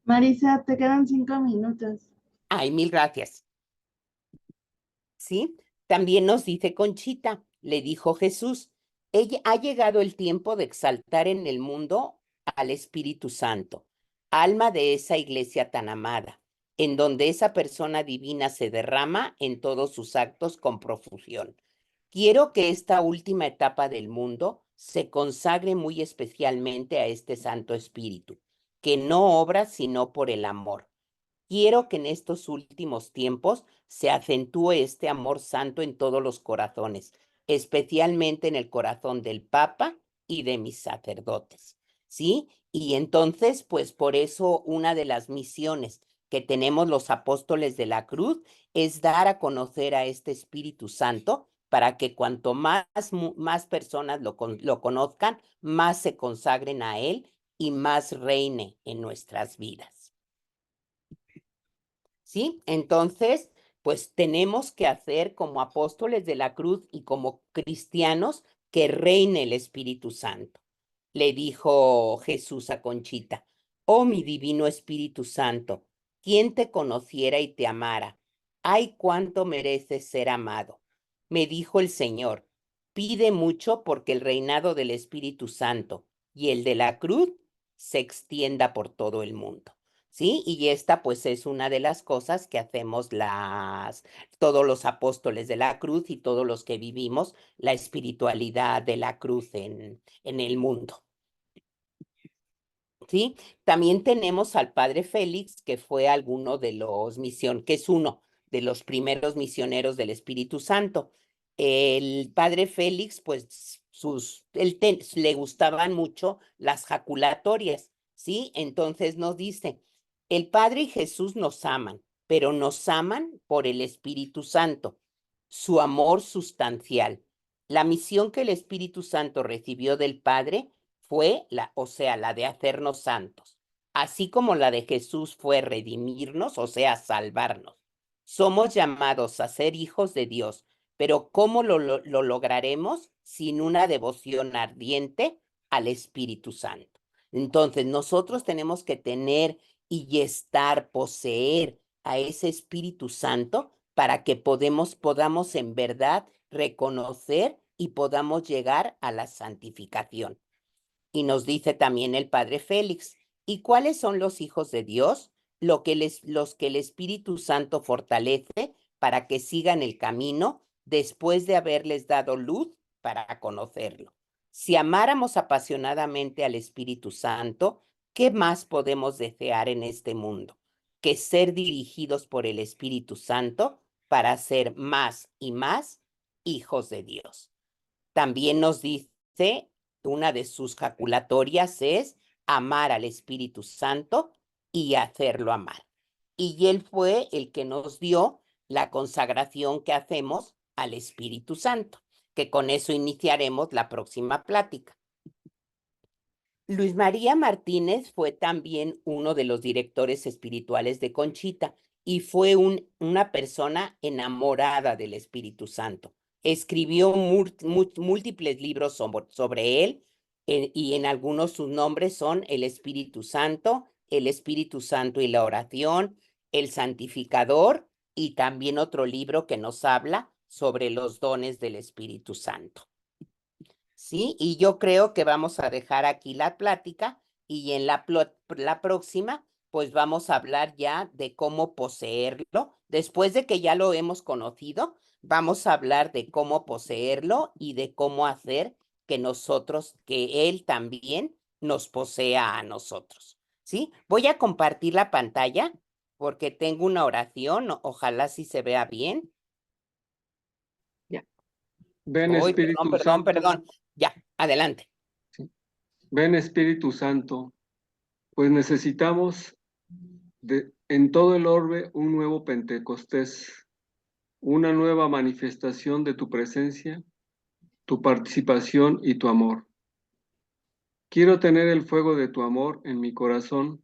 Speaker 4: Marisa, te quedan 5 minutos.
Speaker 2: Ay, mil gracias. ¿Sí? También nos dice Conchita, le dijo Jesús, ha llegado el tiempo de exaltar en el mundo al Espíritu Santo, alma de esa iglesia tan amada, en donde esa persona divina se derrama en todos sus actos con profusión. Quiero que esta última etapa del mundo se consagre muy especialmente a este Santo Espíritu, que no obra sino por el amor. Quiero que en estos últimos tiempos se acentúe este amor santo en todos los corazones, especialmente en el corazón del Papa y de mis sacerdotes, ¿sí? Y entonces, pues por eso una de las misiones que tenemos los apóstoles de la cruz es dar a conocer a este Espíritu Santo para que cuanto más personas lo conozcan, más se consagren a Él y más reine en nuestras vidas. ¿Sí? Entonces, pues tenemos que hacer como apóstoles de la cruz y como cristianos que reine el Espíritu Santo. Le dijo Jesús a Conchita, oh mi divino Espíritu Santo, ¿quién te conociera y te amara? Ay, cuánto mereces ser amado. Me dijo el Señor, pide mucho porque el reinado del Espíritu Santo y el de la cruz se extienda por todo el mundo. ¿Sí? Y esta pues es una de las cosas que hacemos todos los apóstoles de la cruz y todos los que vivimos la espiritualidad de la cruz en el mundo. ¿Sí? También tenemos al padre Félix, que fue que es uno de los primeros misioneros del Espíritu Santo. El padre Félix, pues, le gustaban mucho las jaculatorias, ¿sí? Entonces nos dice, el Padre y Jesús nos aman, pero nos aman por el Espíritu Santo, su amor sustancial. La misión que el Espíritu Santo recibió del Padre fue la de hacernos santos, así como la de Jesús fue redimirnos, o sea, salvarnos. Somos llamados a ser hijos de Dios, pero ¿cómo lo lograremos sin una devoción ardiente al Espíritu Santo? Entonces, nosotros tenemos que tener poseer a ese Espíritu Santo para que podamos en verdad reconocer y podamos llegar a la santificación. Y nos dice también el padre Félix, ¿y cuáles son los hijos de Dios? Los que el Espíritu Santo fortalece para que sigan el camino después de haberles dado luz para conocerlo. Si amáramos apasionadamente al Espíritu Santo, ¿qué más podemos desear en este mundo que ser dirigidos por el Espíritu Santo para ser más y más hijos de Dios? También nos dice, una de sus jaculatorias es amar al Espíritu Santo y hacerlo amar. Y él fue el que nos dio la consagración que hacemos al Espíritu Santo, que con eso iniciaremos la próxima plática. Luis María Martínez fue también uno de los directores espirituales de Conchita y fue una persona enamorada del Espíritu Santo. Escribió múltiples libros sobre él y en algunos sus nombres son El Espíritu Santo y la oración, El Santificador y también otro libro que nos habla sobre los dones del Espíritu Santo. ¿Sí? Y yo creo que vamos a dejar aquí la plática y en la próxima, pues vamos a hablar ya de cómo poseerlo. Después de que ya lo hemos conocido, vamos a hablar de cómo poseerlo y de cómo hacer que él también nos posea a nosotros. ¿Sí? Voy a compartir la pantalla porque tengo una oración, ojalá sí se vea bien.
Speaker 5: Ven
Speaker 2: Uy,
Speaker 5: Espíritu Santo.
Speaker 2: perdón. Ya, adelante.
Speaker 5: Ven Espíritu Santo, pues necesitamos en todo el orbe un nuevo Pentecostés, una nueva manifestación de tu presencia, tu participación y tu amor. Quiero tener el fuego de tu amor en mi corazón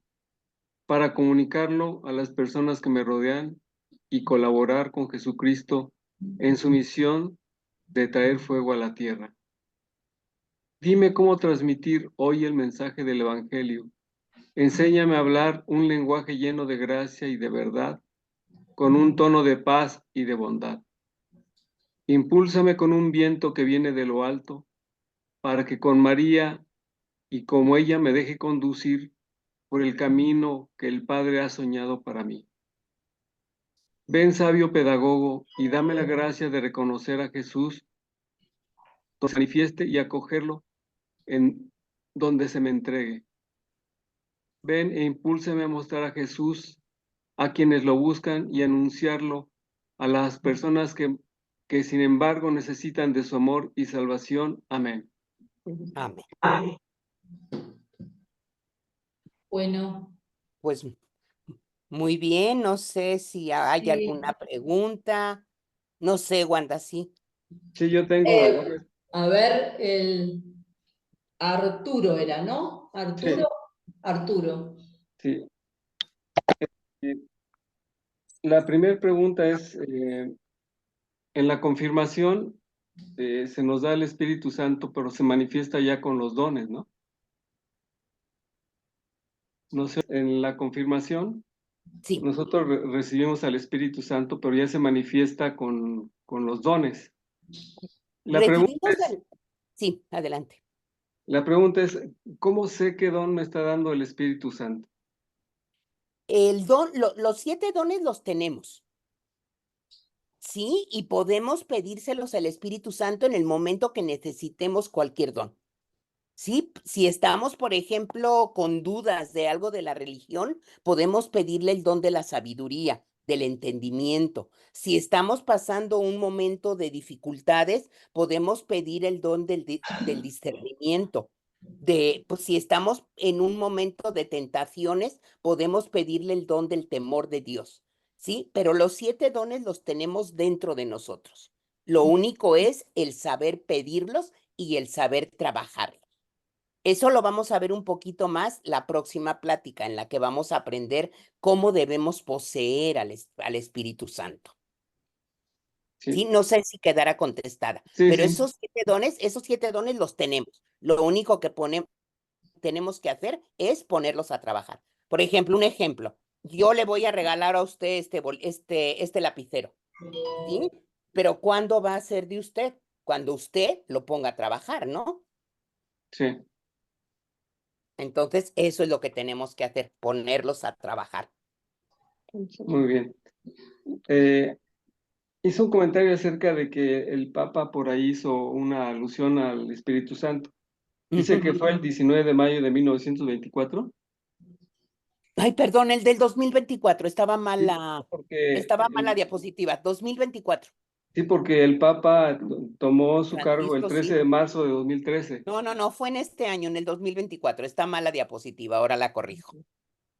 Speaker 5: para comunicarlo a las personas que me rodean y colaborar con Jesucristo en su misión de traer fuego a la tierra. Dime cómo transmitir hoy el mensaje del Evangelio. Enséñame a hablar un lenguaje lleno de gracia y de verdad, con un tono de paz y de bondad. Impúlsame con un viento que viene de lo alto, para que con María y como ella me deje conducir por el camino que el Padre ha soñado para mí. Ven, sabio pedagogo, y dame la gracia de reconocer a Jesús, donde se manifieste y acogerlo en donde se me entregue. Ven e impúlsame a mostrar a Jesús a quienes lo buscan y anunciarlo a las personas que sin embargo necesitan de su amor y salvación. Amén.
Speaker 2: Amén.
Speaker 1: Bueno,
Speaker 2: Pues muy bien, no sé si hay
Speaker 1: sí.
Speaker 2: alguna pregunta. No sé, Wanda, sí.
Speaker 5: Sí, yo tengo algunas.
Speaker 1: A ver, el Arturo era, ¿no? Arturo. Arturo.
Speaker 5: Sí. La primera pregunta es, en la confirmación se nos da el Espíritu Santo, pero se manifiesta ya con los dones, ¿no? No sé, en la confirmación
Speaker 2: Sí.
Speaker 5: nosotros recibimos al Espíritu Santo, pero ya se manifiesta con los dones. La pregunta
Speaker 2: Sí, adelante.
Speaker 5: es, ¿cómo sé qué don me está dando el Espíritu Santo?
Speaker 2: Los 7 dones los tenemos. Sí, y podemos pedírselos al Espíritu Santo en el momento que necesitemos cualquier don. Sí, si estamos, por ejemplo, con dudas de algo de la religión, podemos pedirle el don de la sabiduría, del entendimiento. Si estamos pasando un momento de dificultades, podemos pedir el don del discernimiento. Pues, si estamos en un momento de tentaciones, podemos pedirle el don del temor de Dios. ¿Sí? Pero los 7 dones los tenemos dentro de nosotros. Lo único es el saber pedirlos y el saber trabajarlos. Eso lo vamos a ver un poquito más la próxima plática, en la que vamos a aprender cómo debemos poseer al Espíritu Santo. Sí, no sé si quedará contestada,
Speaker 5: Sí,
Speaker 2: pero
Speaker 5: sí.
Speaker 2: esos siete dones los tenemos. Lo único que tenemos que hacer es ponerlos a trabajar. Por ejemplo, yo le voy a regalar a usted este lapicero, ¿sí? Pero ¿cuándo va a ser de usted? Cuando usted lo ponga a trabajar, ¿no?
Speaker 5: Sí.
Speaker 2: Entonces, eso es lo que tenemos que hacer, ponerlos a trabajar.
Speaker 5: Muy bien. Hizo un comentario acerca de que el Papa por ahí hizo una alusión al Espíritu Santo. Dice que fue el 19 de mayo de 1924.
Speaker 2: Ay, perdón, el del 2024, estaba mal
Speaker 5: Sí,
Speaker 2: la diapositiva, 2024.
Speaker 5: Sí, porque el Papa tomó su cargo el
Speaker 2: Francisco,
Speaker 5: 13
Speaker 2: sí.
Speaker 5: de marzo de 2013.
Speaker 2: No, fue en este año, en el 2024, está mal la diapositiva, ahora la corrijo.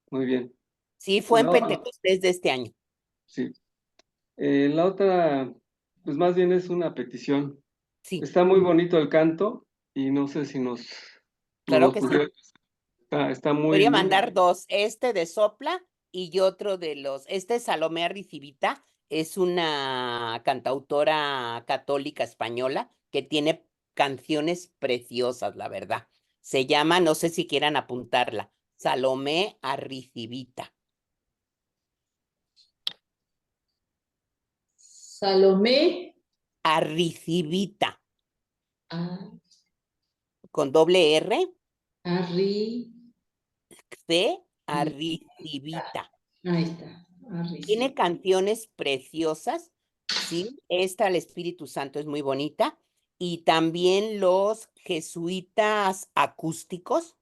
Speaker 5: Muy bien.
Speaker 2: Sí, fue en
Speaker 5: No,
Speaker 2: Pentecostés de este año.
Speaker 5: Sí. La otra, pues más bien es una petición.
Speaker 2: Sí,
Speaker 5: Está muy bonito el canto y no sé si nos
Speaker 2: claro
Speaker 5: lo
Speaker 2: que sí.
Speaker 5: pudiera Está muy,
Speaker 2: Podría
Speaker 5: muy-
Speaker 2: mandar dos, este de Sopla y otro de este es Salomé Arricivita, es una cantautora católica española que tiene canciones preciosas, la verdad. Se llama, no sé si quieran apuntarla, Salomé Arricivita.
Speaker 1: Salomé.
Speaker 2: Arricivita,
Speaker 1: Ah,
Speaker 2: con doble R,
Speaker 1: Arri.
Speaker 2: C, Arricivita.
Speaker 1: Ahí está.
Speaker 2: Tiene
Speaker 1: Arri.
Speaker 2: canciones preciosas, ¿sí? Esta, el Espíritu Santo, es muy bonita. Y también los jesuitas acústicos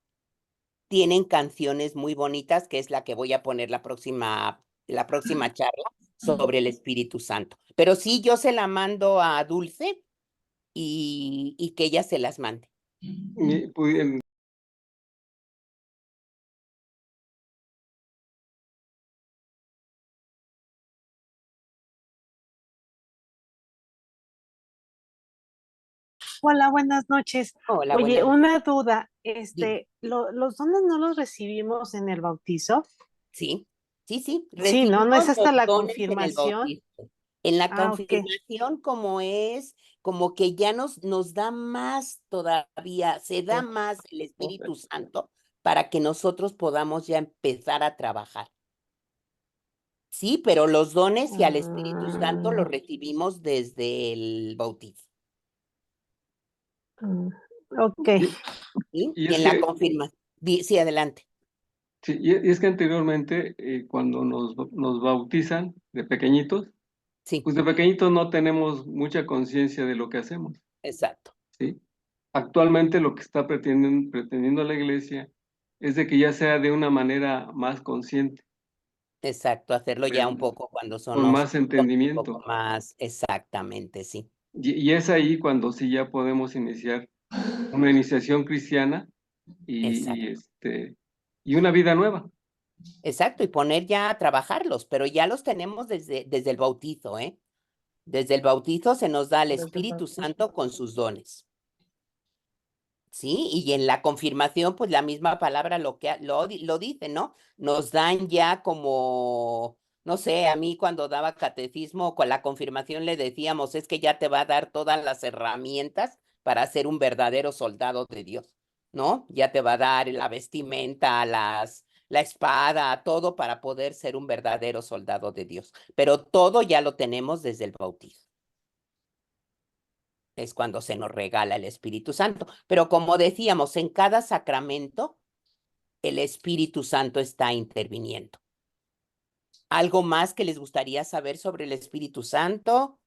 Speaker 2: tienen canciones muy bonitas, que es la que voy a poner la próxima charla sobre el Espíritu Santo. Pero sí, yo se la mando a Dulce y que ella se las mande.
Speaker 5: pudi-
Speaker 6: Hola, buenas noches.
Speaker 2: Hola,
Speaker 6: Oye,
Speaker 2: buenas.
Speaker 6: una duda,
Speaker 2: Dime.
Speaker 6: ¿los dones no los recibimos en el bautizo?
Speaker 2: Sí, sí, sí.
Speaker 6: Sí, ¿no? ¿No
Speaker 2: Recibimos
Speaker 6: es hasta
Speaker 2: los
Speaker 6: la
Speaker 2: dones en el
Speaker 6: confirmación?
Speaker 2: bautismo. En la
Speaker 6: Ah, ok.
Speaker 2: confirmación, como que ya nos da más todavía, se da más el Espíritu Santo para que nosotros podamos ya empezar a trabajar. Sí, pero los dones y al Espíritu Santo los
Speaker 6: Ah,
Speaker 2: recibimos desde el bautismo.
Speaker 6: mm, ok.
Speaker 2: ¿Sí?
Speaker 5: y
Speaker 2: Y
Speaker 5: es
Speaker 2: en la
Speaker 5: que,
Speaker 2: confirmación. Sí, adelante.
Speaker 5: sí, y es que anteriormente, cuando nos bautizan de pequeñitos,
Speaker 2: Sí,
Speaker 5: pues de pequeñitos no tenemos mucha conciencia de lo que hacemos,
Speaker 2: exacto,
Speaker 5: ¿sí? Actualmente lo que está pretendiendo la iglesia es de que ya sea de una manera más consciente,
Speaker 2: exacto. Hacerlo ya un
Speaker 5: pero
Speaker 2: poco cuando
Speaker 5: con más
Speaker 2: somos un poco
Speaker 5: entendimiento.
Speaker 2: más, exactamente, sí.
Speaker 5: Y es ahí cuando sí ya podemos iniciar una iniciación cristiana y,
Speaker 2: Exacto.
Speaker 5: y, este, y una vida nueva.
Speaker 2: Exacto, y poner ya a trabajarlos, pero ya los tenemos desde el bautizo, ¿eh? Desde el bautizo se nos da el Espíritu Santo con sus dones, ¿sí? Y en la confirmación, pues la misma palabra lo dice, ¿no? Nos dan ya como, no sé, a mí cuando daba catecismo, con la confirmación le decíamos, es que ya te va a dar todas las herramientas para ser un verdadero soldado de Dios, ¿no? Ya te va a dar la vestimenta, la espada, todo para poder ser un verdadero soldado de Dios. Pero todo ya lo tenemos desde el bautismo. Es cuando se nos regala el Espíritu Santo. Pero como decíamos, en cada sacramento el Espíritu Santo está interviniendo. ¿Algo más que les gustaría saber sobre el Espíritu Santo?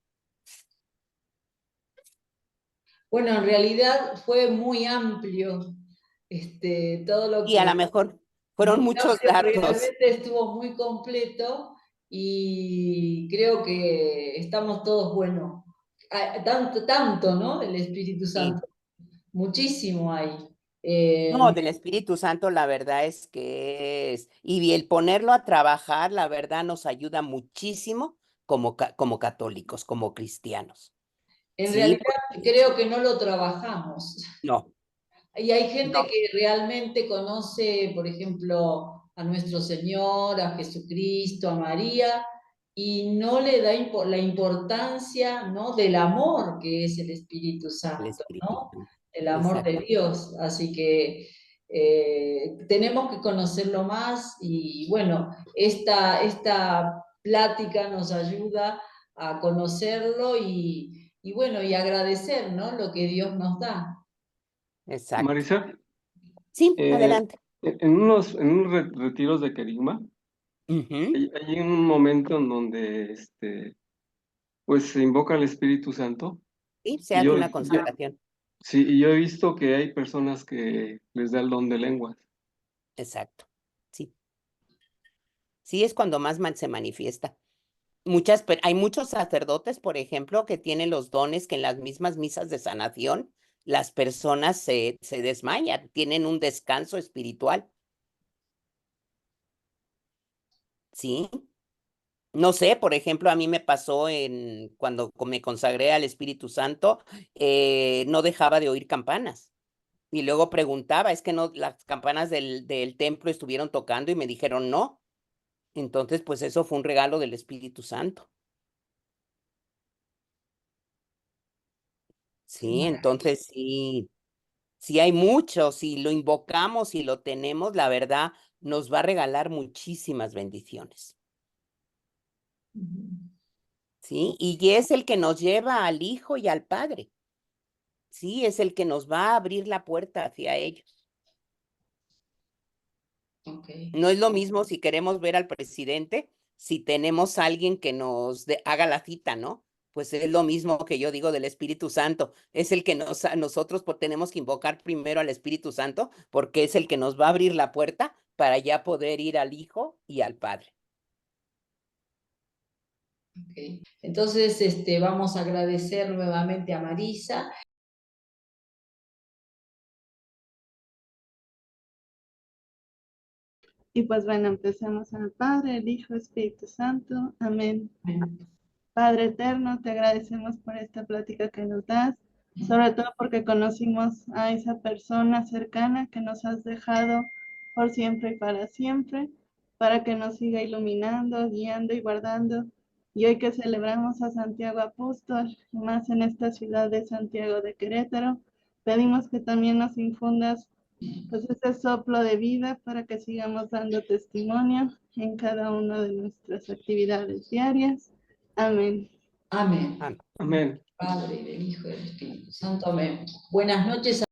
Speaker 1: Bueno, en realidad fue muy amplio todo lo
Speaker 2: Y a lo
Speaker 1: que,
Speaker 2: mejor fueron
Speaker 1: muy
Speaker 2: muchos
Speaker 1: amplio,
Speaker 2: datos.
Speaker 1: realmente estuvo muy completo y creo que estamos todos, bueno, tanto, ¿no? El Espíritu
Speaker 2: Sí.
Speaker 1: Santo, muchísimo hay.
Speaker 2: No, del Espíritu Santo la verdad es que es, y el ponerlo a trabajar, la verdad nos ayuda muchísimo como católicos, como cristianos.
Speaker 1: En
Speaker 2: Sí,
Speaker 1: realidad
Speaker 2: porque
Speaker 1: creo que no lo trabajamos.
Speaker 2: no,
Speaker 1: Y hay gente
Speaker 2: no,
Speaker 1: que realmente conoce, por ejemplo, a nuestro Señor, a Jesucristo, a María, y no le da la importancia, ¿no? Del amor que es el Espíritu
Speaker 2: el
Speaker 1: Santo,
Speaker 2: Espíritu
Speaker 1: ¿no?
Speaker 2: Santo.
Speaker 1: El amor de
Speaker 2: Exacto,
Speaker 1: Dios. Así que tenemos que conocerlo más y bueno, esta plática nos ayuda a conocerlo y bueno, y agradecer, ¿no? Lo que Dios nos da.
Speaker 2: exacto.
Speaker 5: Marisa,
Speaker 2: Sí,
Speaker 5: eh,
Speaker 2: adelante.
Speaker 5: en unos retiros de Querigma,
Speaker 2: Ujú.
Speaker 5: hay un momento en donde pues se invoca al Espíritu Santo.
Speaker 2: Sí, se
Speaker 5: Y
Speaker 2: hace
Speaker 5: yo,
Speaker 2: una
Speaker 5: yo-
Speaker 2: consagración.
Speaker 5: sí, y yo he visto que hay personas que les da el don de lenguas.
Speaker 2: Exacto. Sí, sí es cuando más se manifiesta. Hay muchos sacerdotes, por ejemplo, que tienen los dones que en las mismas misas de sanación las personas se desmayan, tienen un descanso espiritual. Sí. No sé, por ejemplo, a mí me pasó cuando me consagré al Espíritu Santo, no dejaba de oír campanas. Y luego preguntaba, es que no, las campanas del templo estuvieron tocando y me dijeron no. Entonces, pues eso fue un regalo del Espíritu Santo. Sí, entonces sí hay mucho, si lo invocamos, si lo tenemos, la verdad, nos va a regalar muchísimas bendiciones. ¿Sí? Y es el que nos lleva al Hijo y al Padre. Sí, es el que nos va a abrir la puerta hacia ellos.
Speaker 1: Okay.
Speaker 2: No es lo mismo si queremos ver al presidente, si tenemos a alguien que nos haga la cita, ¿no? Pues es lo mismo que yo digo del Espíritu Santo. Es el que nosotros tenemos que invocar primero al Espíritu Santo porque es el que nos va a abrir la puerta para ya poder ir al Hijo y al Padre.
Speaker 1: Okay. Entonces, vamos a agradecer nuevamente a Marisa.
Speaker 4: Y pues bueno, empecemos en el Padre, el Hijo, Espíritu Santo. Amén.
Speaker 1: Amén.
Speaker 4: Padre eterno, te agradecemos por esta plática que nos das, sobre todo porque conocimos a esa persona cercana que nos has dejado por siempre y para que nos siga iluminando, guiando y guardando. Y hoy que celebramos a Santiago Apóstol, y más en esta ciudad de Santiago de Querétaro, pedimos que también nos infundas pues ese soplo de vida para que sigamos dando testimonio en cada una de nuestras actividades diarias. Amén.
Speaker 1: Amén.
Speaker 2: Amén.
Speaker 5: Amén.
Speaker 1: Padre, del Hijo y del Espíritu Santo. Amén. Buenas noches.